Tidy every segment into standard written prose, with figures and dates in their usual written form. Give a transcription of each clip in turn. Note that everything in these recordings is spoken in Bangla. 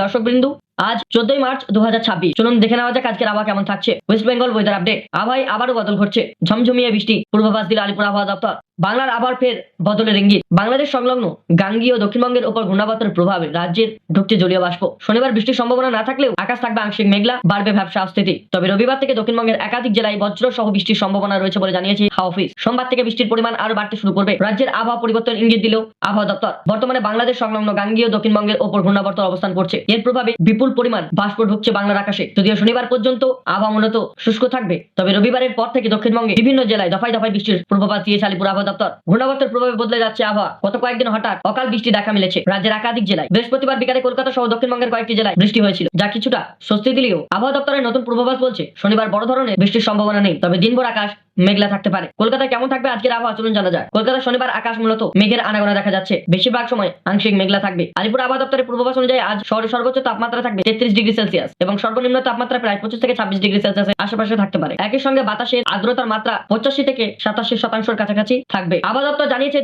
দর্শক বিন্দু, আজ 14 মার্চ 2026। চলুন দেখে নেওয়া যাক আজকের আবহাওয়া কেমন থাকছে। West Bengal weather update. আবহাওয়ায় আবারও বদল ঘটছে, ঝমঝমিয়ে বৃষ্টি পূর্বাভাস দিল আলিপুর আবহাওয়া দপ্তর। বাংলার আবার ফের বদলের ইঙ্গিত। বাংলাদেশ সংলগ্ন গাঙ্গীয় দক্ষিণবঙ্গের উপর ঘূর্ণাবর্তের প্রভাবে রাজ্যের ঢুকছে জলীয় বাষ্প। শনিবার বৃষ্টির সম্ভাবনা না থাকলেও আকাশ থাকবে আংশিক মেঘলা, বাড়বে ভ্যাপসা স্থিতি। তবে রবিবার থেকে দক্ষিণবঙ্গের একাধিক জেলায় বজ্র সহ বৃষ্টির সম্ভাবনা রয়েছে বলে জানিয়েছে হাওয়া অফিস। সোমবার থেকে বৃষ্টির পরিমাণ আরো বাড়তে শুরু করবে। রাজ্যের আবহাওয়া পরিবর্তন ইঙ্গিত দিল আবহাওয়া দপ্তর। বর্তমানে বাংলাদেশ সংলগ্ন গাঙ্গীয় দক্ষিণবঙ্গের উপর ঘূর্ণাবর্ত অবস্থান করছে। এর প্রভাবে বিপুল পরিমাণ বাষ্প ঢুকছে বাংলার আকাশে। যদিও শনিবার পর্যন্ত আবহাওয়া মূলত শুষ্ক থাকবে, তবে রবিবারের পর থেকে দক্ষিণবঙ্গে বিভিন্ন জেলায় দফায় দফায় বৃষ্টির পূর্বাভাস দিয়েছে আলিপুর আবহাওয়া দপ্তর। ঘূর্ণাবর্তের প্রভাবে বদলে যাচ্ছে আবহাওয়া। গত কয়েকদিন হঠাৎ অকাল বৃষ্টি দেখা মিলেছে রাজ্যের একাধিক জেলায়। বৃহস্পতিবার বিকালে কলকাতা সহ দক্ষিণবঙ্গের কয়েকটি জেলায় বৃষ্টি হয়েছিল, যা কিছুটা স্বস্তি দিলেও আবহাওয়া দপ্তরের নতুন পূর্বাভাস বলছে শনিবার বড় ধরনের বৃষ্টির সম্ভাবনা নেই, তবে দিনভর আকাশ মেঘলা থাকতে পারে। কলকাতায় কেমন থাকবে আজকের আবহাওয়া চলুন জানা যায়। কলকাতার শনিবার আকাশ মূলত মেঘের আনাগোনা দেখা যাচ্ছে, বেশিরভাগ সময় আংশিক মেঘলা থাকবে। আলিপুর আবহাওয়া দপ্তরের পূর্বাভাস অনুযায়ী আজ শহরের সর্বোচ্চ তাপমাত্রা থাকবে 33 ডিগ্রি সেলসিয়াস এবং সর্বনিম্ন তাপমাত্রা প্রায় 25 থেকে 26 ডিগ্রি সেলসিয়াসের আশেপাশে থাকতে পারে। একই সঙ্গে বাতাসের আর্দ্রতার মাত্রা 85 থেকে 87% কাছাকাছি থাকবে। আবহাওয়া দপ্তর জানিয়েছে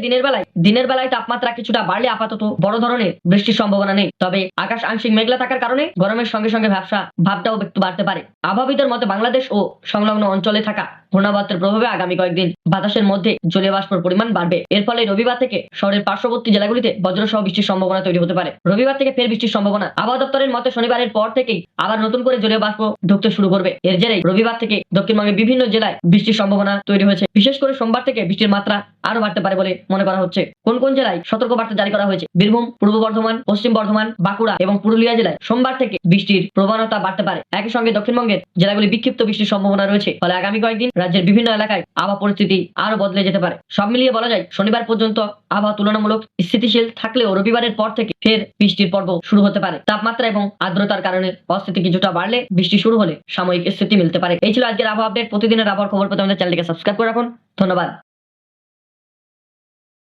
দিনের বেলায় তাপমাত্রা কিছুটা বাড়লে আপাতত বড় ধরনের বৃষ্টির সম্ভাবনা নেই, তবে আকাশ আংশিক মেঘলা থাকার কারণে গরমের সঙ্গে সঙ্গে ভ্যাপসা ভাবটাও একটু বাড়তে পারে। আবহাওয়াবিদদের মতে বাংলাদেশ ও সংলগ্ন অঞ্চলে থাকা ঘূর্ণাবর্তের প্রভাবে আগামী কয়েকদিন বাতাসের মধ্যে জলীয় বাষ্পের পরিমাণ বাড়বে। এর ফলে রবিবার থেকে শহরের পার্শ্ববর্তী জেলাগুলিতে বজ্রসহ বৃষ্টির সম্ভাবনা তৈরি হতে পারে। রবিবার থেকে ফের বৃষ্টির সম্ভাবনা। আবহাওয়া দপ্তরের মতে শনিবারের পর থেকেই আবার নতুন করে জলীয় বাষ্প ঢুকতে শুরু করবে। এর জেরেই রবিবার থেকে দক্ষিণবঙ্গের বিভিন্ন জেলায় বৃষ্টির সম্ভাবনা তৈরি হয়েছে। বিশেষ করে সোমবার থেকে বৃষ্টির মাত্রা আরো বাড়তে পারে বলে মনে করা হচ্ছে। কোন কোন জেলায় সতর্কবার্তা জারি করা হয়েছে? বীরভূম, পূর্ব বর্ধমান, পশ্চিম বর্ধমান, বাঁকুড়া এবং পুরুলিয়া জেলায় সোমবার থেকে বৃষ্টির প্রবণতা বাড়তে পারে। একই সঙ্গে দক্ষিণবঙ্গের জেলাগুলি বিক্ষিপ্ত বৃষ্টির সম্ভাবনা রয়েছে। ফলে আগামী কয়েকদিন রাজ্যের বিভিন্ন এলাকায় আবহাওয়া পরিস্থিতি আরো বদলে যেতে পারে। সব মিলিয়ে বলা যায় শনিবার পর্যন্ত আবহাওয়া তুলনামূলক স্থিতিশীল থাকলেও রবিবারের পর থেকে ফের বৃষ্টির পর্ব শুরু হতে পারে। তাপমাত্রা এবং আর্দ্রতার কারণে অস্থিতি কিছুটা বাড়লে বৃষ্টি শুরু হলে সাময়িক স্থিতি মিলতে পারে। এই ছিল আজকের আবহাওয়া আপডেট। প্রতিদিনের আবহাওয়ার খবর পেতে আমাদের চ্যানেলটিকে সাবস্ক্রাইব করে রাখুন। ধন্যবাদ।